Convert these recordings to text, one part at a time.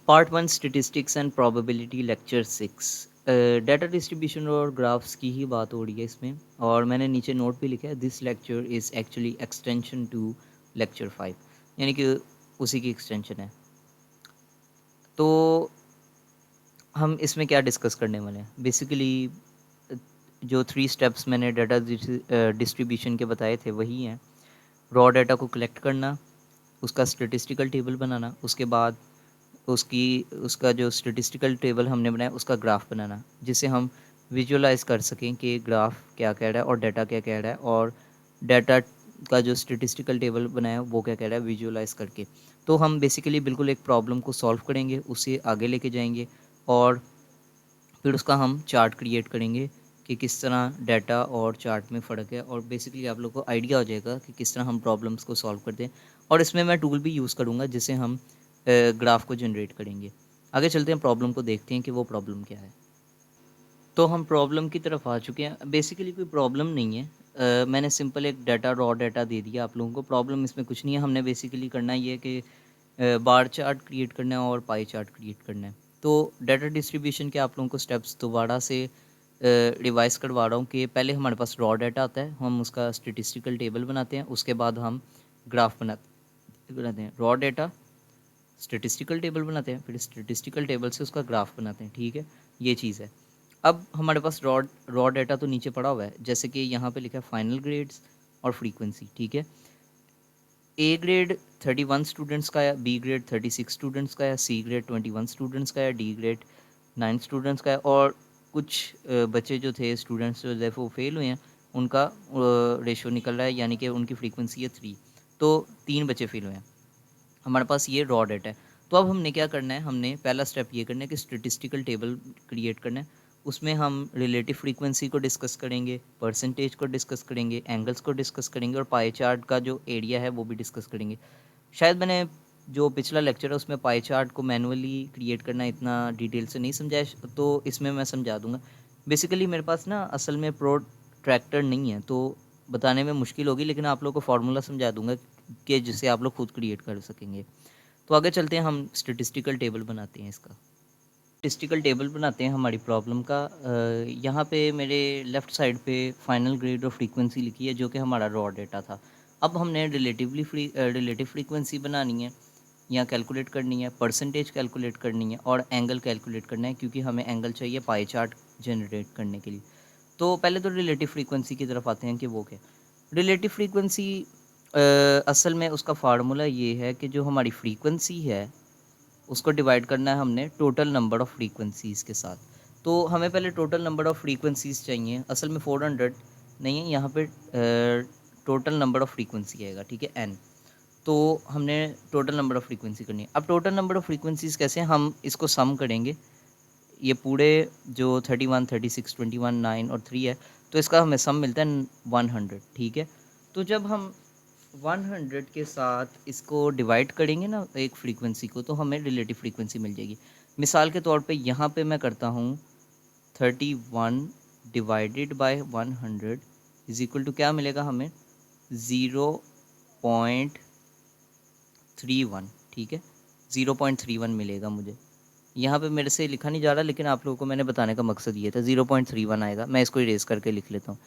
Part one statistics and probability lecture 6 data distribution और graphs की ही बात हो रही है इसमें। और मैंने नीचे नोट भी लिखा है, this lecture is actually extension to lecture 5, यानी कि उसी की एक्सटेंशन है। तो हम इसमें क्या डिस्कस करने वाले हैं, बेसिकली जो 3 स्टेप्स मैंने डाटा डिस्ट्रीब्यूशन के बताए थे वही हैं। रॉ डाटा को कलेक्ट करना, उसका स्टेटिस्टिकल टेबल बनाना, उसके बाद उसकी उसका जो स्टैटिस्टिकल टेबल हमने बनाया उसका ग्राफ बनाना, जिसे हम विजुअलाइज कर सकें कि ग्राफ क्या कह रहा है और डाटा क्या कह रहा है, और डाटा का जो स्टैटिस्टिकल टेबल बनाया है वो क्या कह रहा है विजुअलाइज करके। तो हम बेसिकली बिल्कुल एक प्रॉब्लम को सॉल्व करेंगे, उसे आगे लेके जाएंगे और फिर उसका हम चार्ट क्रिएट करेंगे कि किस तरह डाटा और चार्ट में फ़र्क है, और बेसिकली आप लोग को आइडिया हो जाएगा कि किस तरह हम प्रॉब्लम्स को सॉल्व करते हैं। और इसमें मैं टूल भी यूज़ करूँगा जिससे हम ग्राफ को जनरेट करेंगे। आगे चलते हैं, प्रॉब्लम को देखते हैं कि वो प्रॉब्लम क्या है। तो हम प्रॉब्लम की तरफ आ चुके हैं। बेसिकली कोई प्रॉब्लम नहीं है, मैंने सिंपल एक डाटा रॉ डाटा दे दिया आप लोगों को। प्रॉब्लम इसमें कुछ नहीं है, हमने बेसिकली करना ये है कि बार चार्ट क्रिएट करना है और पाई चार्ट क्रिएट करना है। तो डाटा डिस्ट्रीब्यूशन के आप लोगों को स्टेप्स दोबारा से रिवाइज करवा रहा हूँ कि पहले हमारे पास रॉ डाटा आता है, हम उसका स्टेटिस्टिकल टेबल बनाते हैं, उसके बाद हम ग्राफ बनाते हैं। रॉ डाटा स्टेटिस्टिकल टेबल बनाते हैं, फिर स्टेटिस्टिकल टेबल से उसका ग्राफ बनाते हैं, ठीक है, ये चीज़ है। अब हमारे पास रॉ डाटा तो नीचे पड़ा हुआ है, जैसे कि यहाँ पे लिखा है फाइनल ग्रेड्स और फ्रीक्वेंसी, ठीक है। ए ग्रेड 31 स्टूडेंट्स का है, बी ग्रेड 36 स्टूडेंट्स का है, सी ग्रेड 21 स्टूडेंट्स का है, डी ग्रेड 9 स्टूडेंट्स का है, और कुछ बच्चे जो थे स्टूडेंट्स जो है वो फेल हुए हैं, उनका रेशो निकल रहा है, यानी कि उनकी फ्रीक्वेंसी है 3। तो 3 बच्चे फेल हुए हैं, हमारे पास ये रॉ डेटा है। तो अब हमने क्या करना है, हमने पहला स्टेप ये करना है कि स्टेटिस्टिकल टेबल क्रिएट करना है। उसमें हम रिलेटिव फ्रीक्वेंसी को डिस्कस करेंगे, परसेंटेज को डिस्कस करेंगे, एंगल्स को डिस्कस करेंगे, और पाई चार्ट का जो एरिया है वो भी डिस्कस करेंगे। शायद मैंने जो पिछला लेक्चर है उसमें पाई चार्ट को मैनुअली क्रिएट करना इतना डिटेल से नहीं समझाया, तो इसमें मैं समझा दूंगा। बेसिकली मेरे पास ना असल में प्रोट्रैक्टर नहीं है, तो बताने में मुश्किल होगी, लेकिन आप लोग को फार्मूला समझा दूंगा कि जिससे आप लोग खुद क्रिएट कर सकेंगे। तो आगे चलते हैं, हम स्टेटिस्टिकल टेबल बनाते हैं इसका। स्टेटिस्टिकल टेबल बनाते हैं हमारी प्रॉब्लम का। यहाँ पे मेरे लेफ़्ट साइड पे फाइनल ग्रेड और फ्रीक्वेंसी लिखी है, जो कि हमारा रॉ डेटा था। अब हमने रिलेटिव फ्रीक्वेंसी बनानी है या कैलकुलेट करनी है, परसेंटेज कैलकुलेट करनी है, और एंगल कैलकुलेट करना है, क्योंकि हमें एंगल चाहिए पाई चार्ट जनरेट करने के लिए। तो पहले तो रिलेटिव फ्रीक्वेंसी की तरफ आते हैं कि वो क्या। रिलेटिव फ्रीक्वेंसी असल में उसका फार्मूला ये है कि जो हमारी फ्रीक्वेंसी है उसको डिवाइड करना है हमने टोटल नंबर ऑफ़ फ्रीक्वेंसीज़ के साथ। तो हमें पहले टोटल नंबर ऑफ़ फ्रीक्वेंसीज़ चाहिए, असल में 400 नहीं है, यहाँ पे टोटल नंबर ऑफ़ फ्रीक्वेंसी आएगा, ठीक है, n। तो हमने टोटल नंबर ऑफ़ फ्रीक्वेंसी करनी है। अब टोटल नंबर ऑफ़ फ्रीक्वेंसीज़ कैसे, हम इसको सम करेंगे, ये पूरे जो 31, 36, 21, 9 और 3 है, तो इसका हमें सम मिलता है 100, ठीक है। तो जब हम 100 के साथ इसको डिवाइड करेंगे ना एक फ्रीक्वेंसी को, तो हमें रिलेटिव फ्रीक्वेंसी मिल जाएगी। मिसाल के तौर पे यहाँ पे मैं करता हूँ 31 divided by 100 is equal to क्या मिलेगा हमें, 0.31, ठीक है, 0.31 मिलेगा मुझे। यहाँ पे मेरे से लिखा नहीं जा रहा, लेकिन आप लोगों को मैंने बताने का मकसद ये था, 0.31 आएगा। मैं इसको इरेज करके लिख लेता हूँ,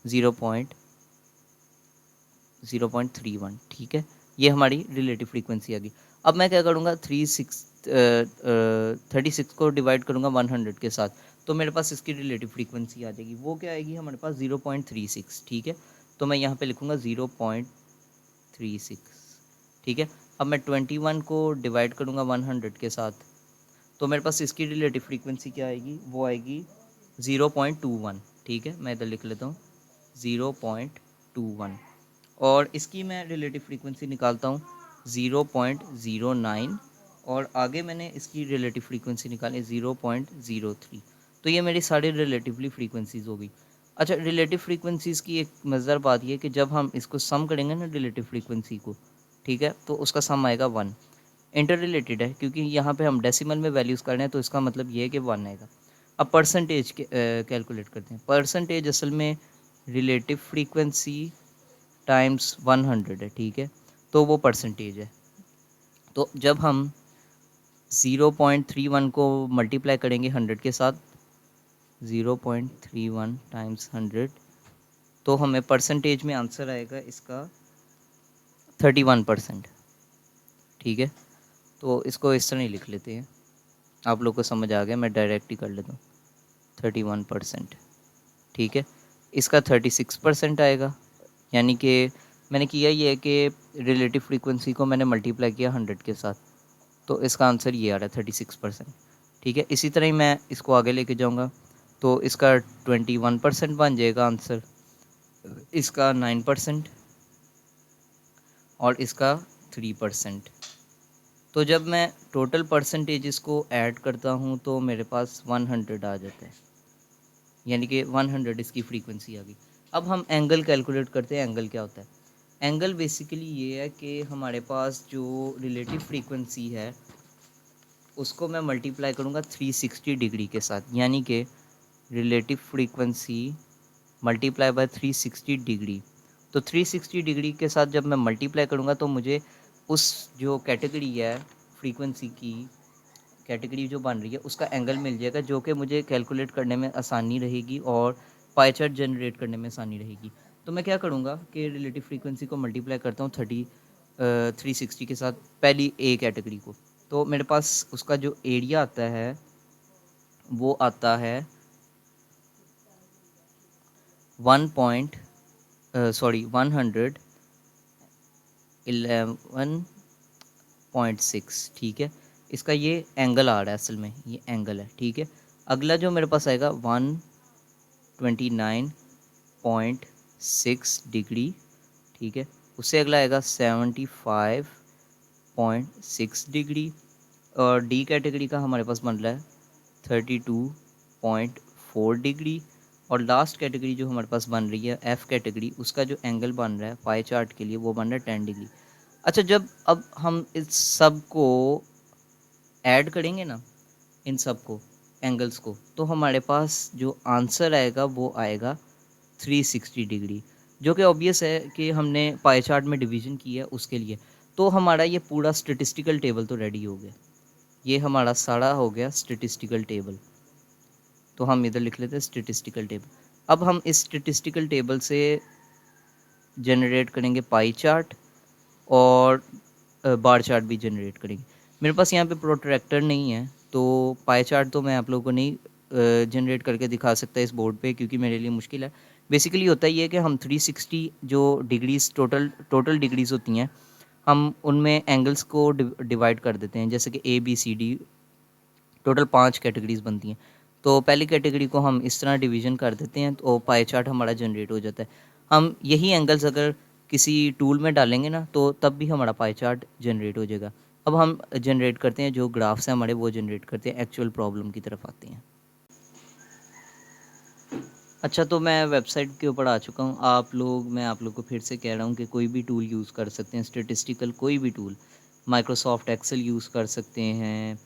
0.31, ठीक है। ये हमारी रिलेटिव फ्रीक्वेंसी आ गई। अब मैं क्या करूँगा, 36 को डिवाइड करूँगा 100 के साथ, तो मेरे पास इसकी रिलेटिव फ्रीक्वेंसी आ जाएगी। वो क्या आएगी हमारे पास, 0.36, ठीक है। तो मैं यहाँ पे लिखूँगा 0.36, ठीक है। अब मैं 21 को डिवाइड करूँगा 100 के साथ, तो मेरे पास इसकी रिलेटिव फ्रीक्वेंसी क्या आएगी, वो आएगी 0.21, ठीक है। मैं इधर लिख लेता हूँ 0.21, और इसकी मैं रिलेटिव फ्रीक्वेंसी निकालता हूँ 0.09, और आगे मैंने इसकी रिलेटिव फ्रीक्वेंसी निकाली 0.03। तो ये मेरी सारी रिलेटिवली फ्रीक्वेंसीज़ हो गई। अच्छा, रिलेटिव फ्रीक्वेंसीज़ की एक मज़ेदार बात ये कि जब हम इसको सम करेंगे ना रिलेटिव फ्रीक्वेंसी को, ठीक है, तो उसका सम आएगा 1। इंटर रिलेटेड है, क्योंकि यहाँ पे हम डेसिमल में वैल्यूज़ कर रहे हैं, तो इसका मतलब ये है कि 1 आएगा। अब परसेंटेज कैलकुलेट करते हैं। परसेंटेज असल में रिलेटिव फ्रीक्वेंसी टाइम्स 100 है, ठीक है, तो वो परसेंटेज है। तो जब हम 0.31 को मल्टीप्लाई करेंगे 100 के साथ, 0.31 टाइम्स 100, तो हमें परसेंटेज में आंसर आएगा इसका 31%। ठीक है, तो इसको इस तरह ही लिख लेते हैं, आप लोग को समझ आ गया, मैं डायरेक्ट ही कर लेता हूँ, 31%। ठीक है, इसका 36% आएगा, यानी कि मैंने किया ये है कि रिलेटिव फ्रीक्वेंसी को मैंने मल्टीप्लाई किया 100 के साथ, तो इसका आंसर ये आ रहा है 36%। ठीक है, इसी तरह ही मैं इसको आगे लेके जाऊँगा, तो इसका 21% बन जाएगा आंसर, इसका 9% और इसका 3%। तो जब मैं टोटल परसेंटेजेस को ऐड करता हूँ तो मेरे पास 100 आ जाता है, यानी कि 100 इसकी फ्रीक्वेंसी आ गई। अब हम एंगल कैलकुलेट करते हैं। एंगल क्या होता है? एंगल बेसिकली ये है कि हमारे पास जो रिलेटिव फ्रीक्वेंसी है उसको मैं मल्टीप्लाई करूँगा 360 डिग्री के साथ, यानी कि relative frequency multiply by 360 degree. तो 360 डिग्री के साथ जब मैं मल्टीप्लाई करूँगा तो मुझे उस जो कैटेगरी है फ्रीक्वेंसी की, कैटेगरी जो बन रही है उसका एंगल मिल जाएगा, जो कि मुझे कैलकुलेट करने में आसानी रहेगी और पाई चार्ट जनरेट करने में आसानी रहेगी। तो मैं क्या करूँगा कि रिलेटिव फ्रीक्वेंसी को मल्टीप्लाई करता हूँ 360 के साथ पहली ए कैटेगरी को, तो मेरे पास उसका जो एरिया आता है वो आता है 111.6। ठीक है, इसका ये एंगल आ रहा है, असल में ये एंगल है। ठीक है, अगला जो मेरे पास आएगा 129.6 डिग्री। ठीक है, उससे अगला आएगा 75.6 डिग्री, और डी कैटेगरी का हमारे पास बन रहा है 32.4 डिग्री, और लास्ट कैटेगरी जो हमारे पास बन रही है एफ़ कैटेगरी, उसका जो एंगल बन रहा है पाई चार्ट के लिए वो बन रहा है 10 डिग्री। अच्छा, जब अब हम इस सब को ऐड करेंगे ना, इन सब को एंगल्स को, तो हमारे पास जो आंसर आएगा वो आएगा 360 डिग्री, जो कि ऑब्वियस है कि हमने पाई चार्ट में डिवीजन किया है उसके लिए। तो हमारा ये पूरा स्टेटिस्टिकल टेबल तो रेडी हो गया, ये हमारा सारा हो गया स्टेटिस्टिकल टेबल। तो हम इधर लिख लेते हैं स्टेटिस्टिकल टेबल। अब हम इस स्टेटिस्टिकल टेबल से जनरेट करेंगे पाई चार्ट और बार चार्ट भी जनरेट करेंगे। मेरे पास यहाँ पे प्रोट्रैक्टर नहीं है, तो पाई चार्ट तो मैं आप लोगों को नहीं जनरेट करके दिखा सकता इस बोर्ड पे, क्योंकि मेरे लिए मुश्किल है। बेसिकली होता ही है कि हम 360 जो डिग्रीज टोटल डिग्रीज होती हैं, हम उनमें एंगल्स को डिवाइड कर देते हैं, जैसे कि A B C D, total 5 categories बनती हैं। तो पहली कैटेगरी को हम इस तरह डिवीज़न कर देते हैं, तो पाई चार्ट हमारा जनरेट हो जाता है। हम यही एंगल्स अगर किसी टूल में डालेंगे ना, तो तब भी हमारा पाई चार्ट जनरेट हो जाएगा। अब हम जनरेट करते हैं, जो ग्राफ्स हैं हमारे वो जनरेट करते हैं, एक्चुअल प्रॉब्लम की तरफ आते हैं। अच्छा, तो मैं वेबसाइट के ऊपर आ चुका हूँ। मैं आप लोग को फिर से कह रहा हूँ कि कोई भी टूल यूज़ कर सकते हैं, स्टेटिस्टिकल कोई भी टूल, माइक्रोसॉफ्ट एक्सेल यूज़ कर सकते हैं,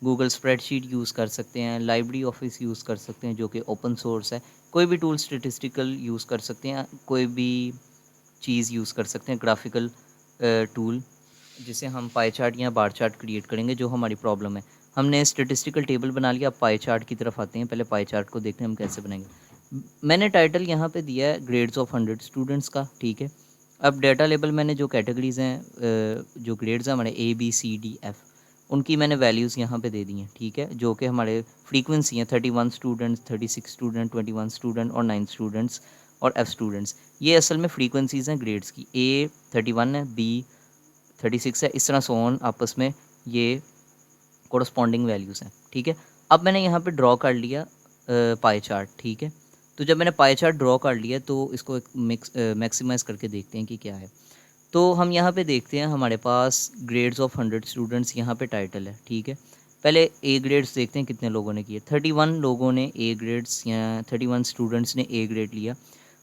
गूगल स्प्रेडशीट यूज़ कर सकते हैं, लाइब्रेरी ऑफिस यूज़ कर सकते हैं जो कि ओपन सोर्स है, कोई भी टूल स्टेटिस्टिकल यूज़ कर सकते हैं, कोई भी चीज़ यूज़ कर सकते हैं, ग्राफिकल टूल, जिसे हम पाई चार्ट या बार चार्ट क्रिएट करेंगे जो हमारी प्रॉब्लम है। हमने स्टेटिस्टिकल टेबल बना लिया, अब पाई चार्ट की तरफ आते हैं। पहले पाई चार्ट को देखते हैं हम कैसे बनाएंगे। मैंने टाइटल यहाँ पे दिया है ग्रेड्स ऑफ 100 स्टूडेंट्स का। ठीक है, अब डेटा लेबल मैंने जो कैटेगरीज हैं, जो ग्रेड्स हैं हमारे A B C D F, उनकी मैंने वैल्यूज़ यहाँ पे दे दी हैं। ठीक है, जो कि हमारे फ्रीक्वेंसी हैं 31 स्टूडेंट्स, 36 स्टूडेंट, 21 स्टूडेंट और 9 स्टूडेंट्स और एफ़ स्टूडेंट्स। ये असल में फ्रीक्वेंसीज़ हैं ग्रेड्स की। ए 31 है, बी 36 है, इस तरह से ऑन आपस में ये कोरस्पॉन्डिंग वैल्यूज़ हैं। ठीक है, अब मैंने यहाँ पे ड्रॉ कर लिया पाई चार्ट। ठीक है, तो जब मैंने पाई चार्ट ड्रॉ कर लिया तो इसको एक मैक्सिमाइज़ करके देखते हैं कि क्या है। तो हम यहाँ पे देखते हैं, हमारे पास ग्रेड्स ऑफ 100 स्टूडेंट्स यहाँ पे टाइटल है। ठीक है, पहले ए ग्रेड्स देखते हैं कितने लोगों ने किए। 31 लोगों ने ए ग्रेड्स या 31 स्टूडेंट्स ने ए ग्रेड लिया,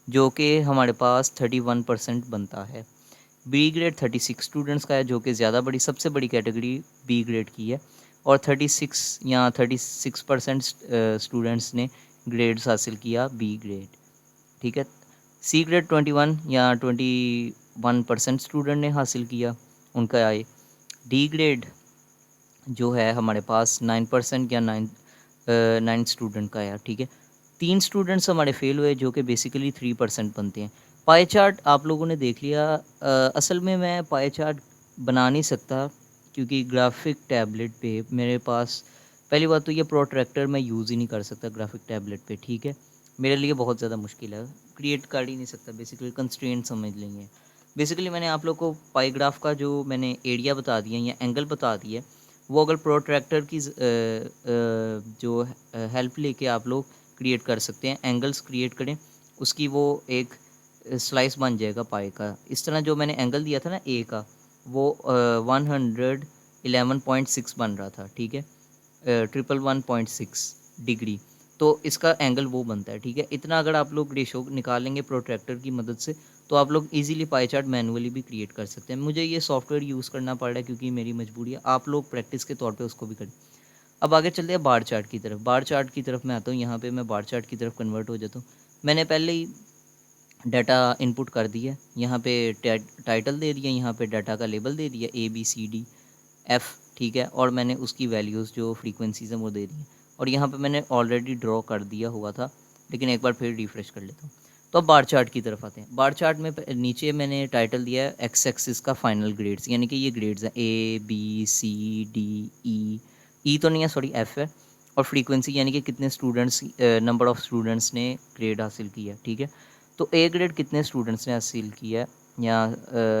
जो कि हमारे पास 31% बनता है। बी ग्रेड 36 स्टूडेंट्स का है, जो कि ज़्यादा बड़ी, सबसे बड़ी कैटेगरी बी ग्रेड की है, और 36% स्टूडेंट्स ने ग्रेड्स हासिल किया बी ग्रेड। ठीक है, सी ग्रेड 21 या 21% स्टूडेंट ने हासिल किया, उनका आए। डी ग्रेड जो है हमारे पास 9% या 9 स्टूडेंट का है, ठीक है। 3 स्टूडेंट्स हमारे फेल हुए जो कि बेसिकली 3% बनते हैं। पाई चार्ट आप लोगों ने देख लिया। असल में मैं पाई चार्ट बना नहीं सकता क्योंकि ग्राफिक टैबलेट पे मेरे पास, पहली बात तो ये प्रोट्रैक्टर मैं यूज़ ही नहीं कर सकता ग्राफिक टैबलेट पे, ठीक है। मेरे लिए बहुत ज़्यादा मुश्किल है, क्रिएट कर ही नहीं सकता, बेसिकली कंस्ट्रेंट समझ लेंगे। बेसिकली मैंने आप लोग को पाई ग्राफ का जो मैंने एरिया बता दिया या एंगल बता दिया, वो अगर प्रोट्रैक्टर की जो हेल्प लेके आप लोग क्रिएट कर सकते हैं, एंगल्स क्रिएट करें, उसकी वो एक स्लाइस बन जाएगा पाई का। इस तरह जो मैंने एंगल दिया था ना ए का, वो 111.6 बन रहा था, ठीक है, 111.6 डिग्री। तो इसका एंगल वो बनता है, ठीक है। इतना अगर आप लोग रेशो निकालेंगे प्रोट्रैक्टर की मदद से, तो आप लोग इजीली पाई चार्ट मैनुअली भी क्रिएट कर सकते हैं। मुझे ये सॉफ्टवेयर यूज़ करना पड़ रहा है क्योंकि मेरी मजबूरी है, आप लोग प्रैक्टिस के तौर पे उसको भी करें। अब आगे चलते हैं बार चार्ट की तरफ। बार चार्ट की तरफ मैं आता हूँ, यहाँ पे मैं बार चार्ट की तरफ कन्वर्ट हो जाता हूँ। मैंने पहले ही डाटा इनपुट कर दिया, यहाँ पे टाइटल दे दिया, यहाँ पे डाटा का लेबल दे दिया ABCDF, ठीक है, और मैंने उसकी वैल्यूज़ जो फ्रीक्वेंसीज हैं वो दे दी हैं, और यहाँ पे मैंने ऑलरेडी ड्रॉ कर दिया हुआ था, लेकिन एक बार फिर रिफ़्रेश कर लेता हूँ। तो अब बार चार्ट की तरफ आते हैं। बार चार्ट में नीचे मैंने टाइटल दिया है एक्स एक्सिस का फाइनल ग्रेड्स, यानी कि ये ग्रेड्स हैं ABCDE तो नहीं है, सॉरी F है, और फ्रीक्वेंसी यानी कि कितने स्टूडेंट्स, नंबर ऑफ़ स्टूडेंट्स ने ग्रेड हासिल किया, ठीक है। तो ए ग्रेड कितने स्टूडेंट्स ने हासिल किया है या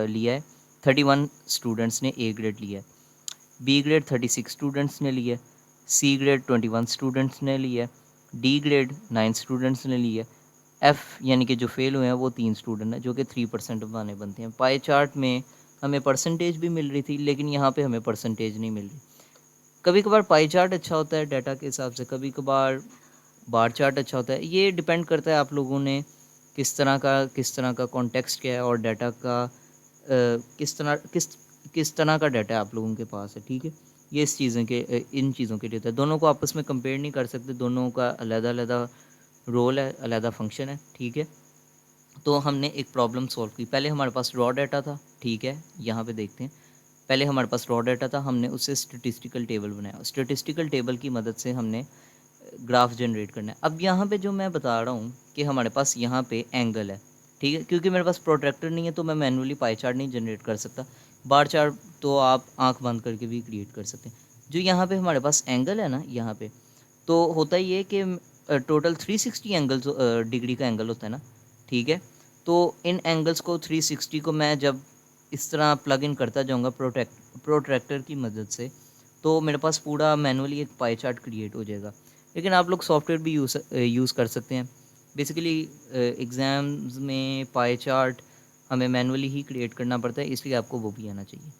लिया है, 31 स्टूडेंट्स ने ए ग्रेड लिया है। बी ग्रेड 36 स्टूडेंट्स ने लिया है। सी ग्रेड 21 स्टूडेंट्स ने लिया है। डी ग्रेड 9 स्टूडेंट्स ने लिया है। एफ़ यानी कि जो फेल हुए हैं वो 3 स्टूडेंट हैं, जो कि 3% माने बनते हैं। पाई चार्ट में हमें परसेंटेज भी मिल रही थी, लेकिन यहाँ पे हमें परसेंटेज नहीं मिल रही। कभी कभार पाई चार्ट अच्छा होता है डाटा के हिसाब से, कभी कभार बार चार्ट अच्छा होता है। ये डिपेंड करता है आप लोगों ने किस तरह का कॉन्टेक्स्ट क्या है, और डाटा का किस तरह का डाटा आप लोगों के पास है, ठीक है। ये इन चीज़ों के लिए होता है। दोनों को आपस में कंपेयर नहीं कर सकते, दोनों का अलग-अलग रोल है, अलग फंक्शन है, ठीक है। तो हमने एक प्रॉब्लम सॉल्व की। पहले हमारे पास रॉ डाटा था, ठीक है, यहाँ पे देखते हैं। पहले हमारे पास रॉ डाटा था, हमने उससे स्टैटिस्टिकल टेबल बनाया। स्टैटिस्टिकल टेबल की मदद से हमने ग्राफ जनरेट करना है। अब यहाँ पे जो मैं बता रहा हूँ कि हमारे पास यहाँ पे एंगल है, ठीक है, क्योंकि मेरे पास प्रोट्रैक्टर नहीं है तो मैं मैनुअली पाई चार्ट नहीं जनरेट कर सकता। बार चार्ट तो आप आंख बंद करके भी क्रिएट कर सकते हैं। जो यहाँ पे हमारे पास एंगल है ना, यहाँ पे तो होता ही है कि टोटल 360 एंगल्स डिग्री का एंगल होता है ना, ठीक है। तो इन एंगल्स को 360 को मैं जब इस तरह प्लग इन करता जाऊँगा प्रोट्रैक्टर की मदद से, तो मेरे पास पूरा मैनुअली एक पाई चार्ट क्रिएट हो जाएगा। लेकिन आप लोग सॉफ्टवेयर भी यूज़ कर सकते हैं। बेसिकली एग्ज़ाम्स में पाई चार्ट हमें मैनुअली ही क्रिएट करना पड़ता है, इसलिए आपको वो भी आना चाहिए।